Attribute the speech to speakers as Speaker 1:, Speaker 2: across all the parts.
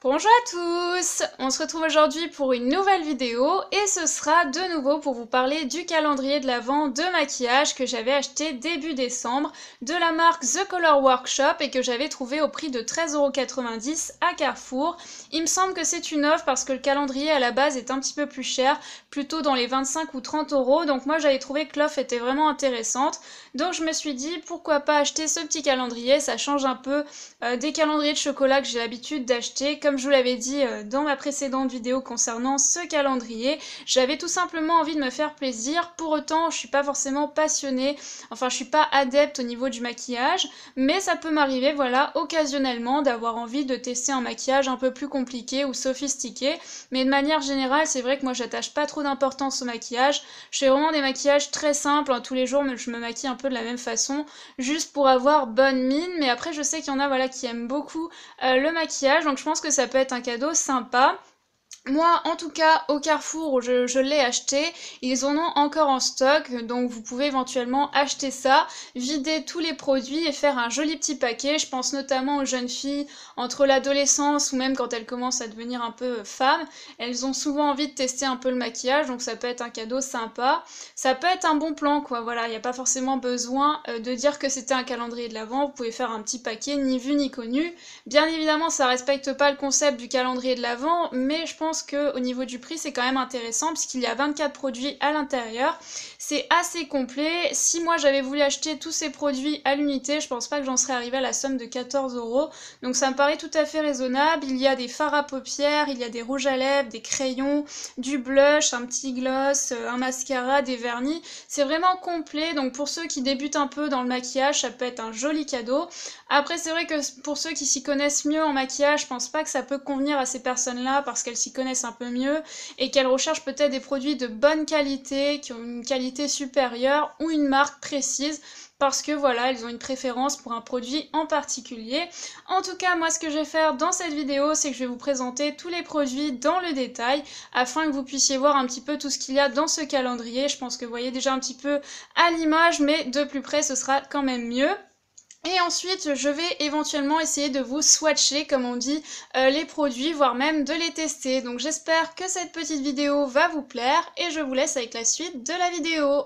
Speaker 1: Bonjour à tous! On se retrouve aujourd'hui pour une nouvelle vidéo et ce sera de nouveau pour vous parler du calendrier de l'Avent de maquillage que j'avais acheté début décembre de la marque The Color Workshop et que j'avais trouvé au prix de 13,90 € à Carrefour. Il me semble que c'est une offre parce que le calendrier à la base est un petit peu plus cher, plutôt dans les 25 ou 30 €, donc moi j'avais trouvé que l'offre était vraiment intéressante. Donc je me suis dit pourquoi pas acheter ce petit calendrier, ça change un peu des calendriers de chocolat que j'ai l'habitude d'acheter. Comme je vous l'avais dit dans ma précédente vidéo concernant ce calendrier, j'avais tout simplement envie de me faire plaisir. Pour autant, je suis pas forcément passionnée, enfin je suis pas adepte au niveau du maquillage, mais ça peut m'arriver, voilà, occasionnellement d'avoir envie de tester un maquillage un peu plus compliqué ou sophistiqué. Mais de manière générale, c'est vrai que moi j'attache pas trop d'importance au maquillage. Je fais vraiment des maquillages très simples, hein, tous les jours je me maquille un peu de la même façon, juste pour avoir bonne mine. Mais après je sais qu'il y en a, voilà, qui aiment beaucoup le maquillage, donc je pense que ça peut être un cadeau sympa. Moi, en tout cas, au Carrefour où je l'ai acheté, ils en ont encore en stock, donc vous pouvez éventuellement acheter ça, vider tous les produits et faire un joli petit paquet. Je pense notamment aux jeunes filles entre l'adolescence ou même quand elles commencent à devenir un peu femmes. Elles ont souvent envie de tester un peu le maquillage, donc ça peut être un cadeau sympa. Ça peut être un bon plan, quoi. Voilà, il n'y a pas forcément besoin de dire que c'était un calendrier de l'Avent. Vous pouvez faire un petit paquet, ni vu ni connu. Bien évidemment, ça respecte pas le concept du calendrier de l'Avent, mais je pense que au niveau du prix c'est quand même intéressant puisqu'il y a 24 produits à l'intérieur. C'est assez complet. Si moi j'avais voulu acheter tous ces produits à l'unité, je pense pas que j'en serais arrivée à la somme de 14 €. Donc ça me paraît tout à fait raisonnable. Il y a des fards à paupières, il y a des rouges à lèvres, des crayons, du blush, un petit gloss, un mascara, des vernis. C'est vraiment complet. Donc pour ceux qui débutent un peu dans le maquillage, ça peut être un joli cadeau. Après c'est vrai que pour ceux qui s'y connaissent mieux en maquillage, je pense pas que ça peut convenir à ces personnes-là parce qu'elles s'y connaissent un peu mieux et qu'elles recherchent peut-être des produits de bonne qualité, qui ont une qualité supérieure ou une marque précise parce que voilà, elles ont une préférence pour un produit en particulier. En tout cas, moi ce que je vais faire dans cette vidéo, c'est que je vais vous présenter tous les produits dans le détail afin que vous puissiez voir un petit peu tout ce qu'il y a dans ce calendrier. Je pense que vous voyez déjà un petit peu à l'image, mais de plus près ce sera quand même mieux. Et ensuite, je vais éventuellement essayer de vous swatcher, comme on dit, les produits, voire même de les tester. Donc j'espère que cette petite vidéo va vous plaire et je vous laisse avec la suite de la vidéo.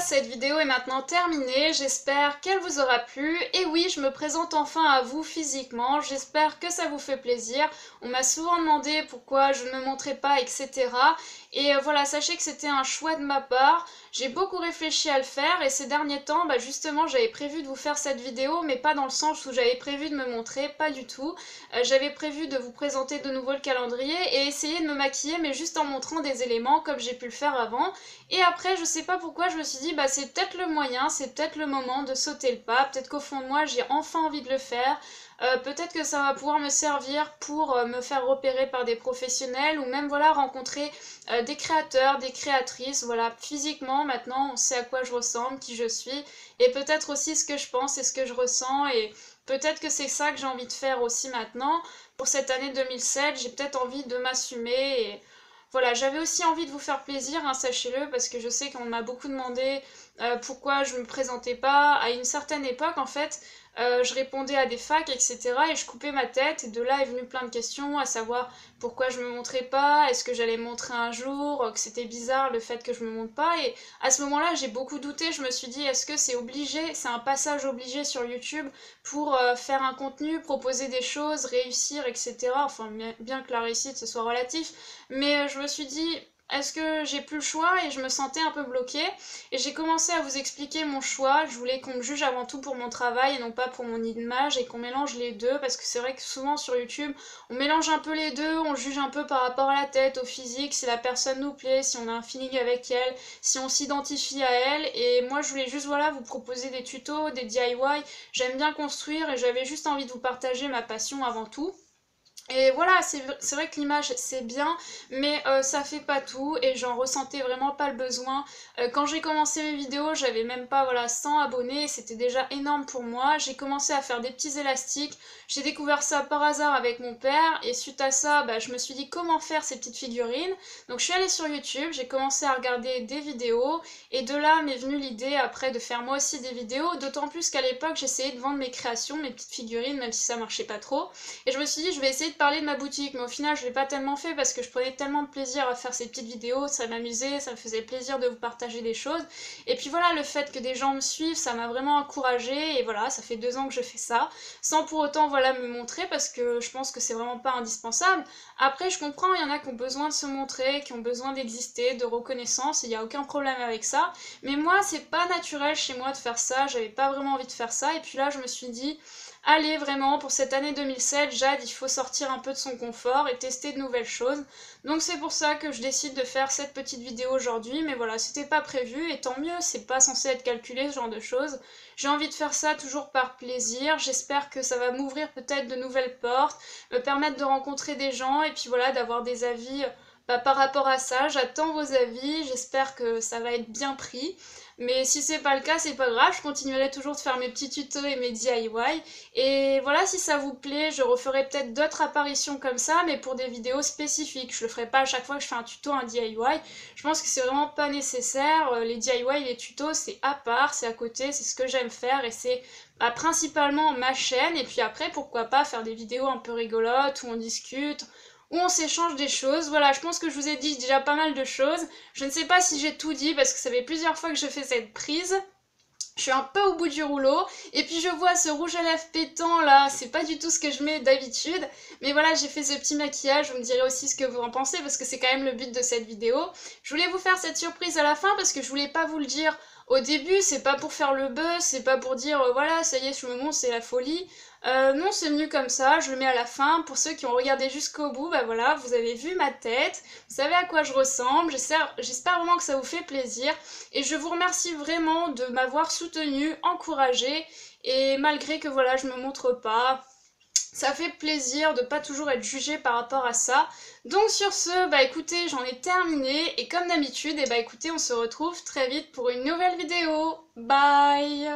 Speaker 1: cette vidéo est maintenant terminée, j'espère qu'elle vous aura plu. Et oui, je me présente enfin à vous physiquement, j'espère que ça vous fait plaisir. On m'a souvent demandé pourquoi je ne me montrais pas, etc. Et voilà, sachez que c'était un choix de ma part. J'ai beaucoup réfléchi à le faire et ces derniers temps, justement, j'avais prévu de vous faire cette vidéo, mais pas dans le sens où j'avais prévu de me montrer, pas du tout. J'avais prévu de vous présenter de nouveau le calendrier et essayer de me maquiller, mais juste en montrant des éléments comme j'ai pu le faire avant. Et après, je sais pas pourquoi, je me suis dit, c'est peut-être le moyen, c'est peut-être le moment de sauter le pas, peut-être qu'au fond de moi, j'ai enfin envie de le faire. Peut-être que ça va pouvoir me servir pour me faire repérer par des professionnels ou même voilà rencontrer des créateurs, des créatrices, voilà, physiquement maintenant on sait à quoi je ressemble, qui je suis et peut-être aussi ce que je pense et ce que je ressens et peut-être que c'est ça que j'ai envie de faire aussi maintenant. Pour cette année 2007, j'ai peut-être envie de m'assumer et voilà, j'avais aussi envie de vous faire plaisir, sachez-le, parce que je sais qu'on m'a beaucoup demandé pourquoi je me présentais pas. À une certaine époque, en fait, je répondais à des facs, etc. et je coupais ma tête, et de là est venu plein de questions, à savoir pourquoi je me montrais pas, est-ce que j'allais me montrer un jour, que c'était bizarre le fait que je me montre pas, et à ce moment-là, j'ai beaucoup douté, je me suis dit, est-ce que c'est obligé, c'est un passage obligé sur YouTube pour faire un contenu, proposer des choses, réussir, etc. Enfin, bien que la réussite, ce soit relatif, mais je me suis dit, est-ce que j'ai plus le choix et je me sentais un peu bloquée et j'ai commencé à vous expliquer mon choix. Je voulais qu'on me juge avant tout pour mon travail et non pas pour mon image et qu'on mélange les deux parce que c'est vrai que souvent sur YouTube on mélange un peu les deux, on juge un peu par rapport à la tête, au physique, si la personne nous plaît, si on a un feeling avec elle, si on s'identifie à elle et moi je voulais juste voilà vous proposer des tutos, des DIY, j'aime bien construire et j'avais juste envie de vous partager ma passion avant tout. Et voilà, c'est vrai que l'image c'est bien, mais ça fait pas tout et j'en ressentais vraiment pas le besoin. Quand j'ai commencé mes vidéos, j'avais même pas voilà 100 abonnés, c'était déjà énorme pour moi. J'ai commencé à faire des petits élastiques, j'ai découvert ça par hasard avec mon père et suite à ça, je me suis dit comment faire ces petites figurines. Donc je suis allée sur YouTube, j'ai commencé à regarder des vidéos et de là m'est venue l'idée après de faire moi aussi des vidéos, d'autant plus qu'à l'époque j'essayais de vendre mes créations, mes petites figurines, même si ça marchait pas trop. Et je me suis dit je vais essayer de parler de ma boutique, mais au final je l'ai pas tellement fait parce que je prenais tellement de plaisir à faire ces petites vidéos, ça m'amusait, ça me faisait plaisir de vous partager des choses. Et puis voilà, le fait que des gens me suivent, ça m'a vraiment encouragée et voilà, ça fait 2 ans que je fais ça, sans pour autant voilà me montrer parce que je pense que c'est vraiment pas indispensable. Après je comprends, il y en a qui ont besoin de se montrer, qui ont besoin d'exister, de reconnaissance, il n'y a aucun problème avec ça, mais moi c'est pas naturel chez moi de faire ça, j'avais pas vraiment envie de faire ça et puis là je me suis dit allez, vraiment, pour cette année 2007, Jade, il faut sortir un peu de son confort et tester de nouvelles choses. Donc c'est pour ça que je décide de faire cette petite vidéo aujourd'hui, mais voilà, c'était pas prévu, et tant mieux, c'est pas censé être calculé, ce genre de choses. J'ai envie de faire ça toujours par plaisir, j'espère que ça va m'ouvrir peut-être de nouvelles portes, me permettre de rencontrer des gens, et puis voilà, d'avoir des avis par rapport à ça. J'attends vos avis, j'espère que ça va être bien pris. Mais si c'est pas le cas, c'est pas grave, je continuerai toujours de faire mes petits tutos et mes DIY. Et voilà, si ça vous plaît, je referai peut-être d'autres apparitions comme ça, mais pour des vidéos spécifiques. Je le ferai pas à chaque fois que je fais un tuto, un DIY. Je pense que c'est vraiment pas nécessaire. Les DIY, les tutos, c'est à part, c'est à côté, c'est ce que j'aime faire et c'est principalement ma chaîne. Et puis après, pourquoi pas faire des vidéos un peu rigolotes où on discute, où on s'échange des choses. Voilà, je pense que je vous ai dit déjà pas mal de choses. Je ne sais pas si j'ai tout dit parce que ça fait plusieurs fois que je fais cette prise. Je suis un peu au bout du rouleau, et puis je vois ce rouge à lèvres pétant là, c'est pas du tout ce que je mets d'habitude, mais voilà, j'ai fait ce petit maquillage, vous me direz aussi ce que vous en pensez, parce que c'est quand même le but de cette vidéo. Je voulais vous faire cette surprise à la fin, parce que je voulais pas vous le dire au début, c'est pas pour faire le buzz, c'est pas pour dire voilà, ça y est, je me montre, c'est la folie. Non, c'est venu comme ça, je le mets à la fin. Pour ceux qui ont regardé jusqu'au bout, voilà, vous avez vu ma tête, vous savez à quoi je ressemble, j'espère vraiment que ça vous fait plaisir. Et je vous remercie vraiment de m'avoir soutenu, encouragé, et malgré que voilà, je me montre pas, ça fait plaisir de pas toujours être jugée par rapport à ça. Donc sur ce, écoutez, j'en ai terminé, et comme d'habitude, écoutez, on se retrouve très vite pour une nouvelle vidéo. Bye!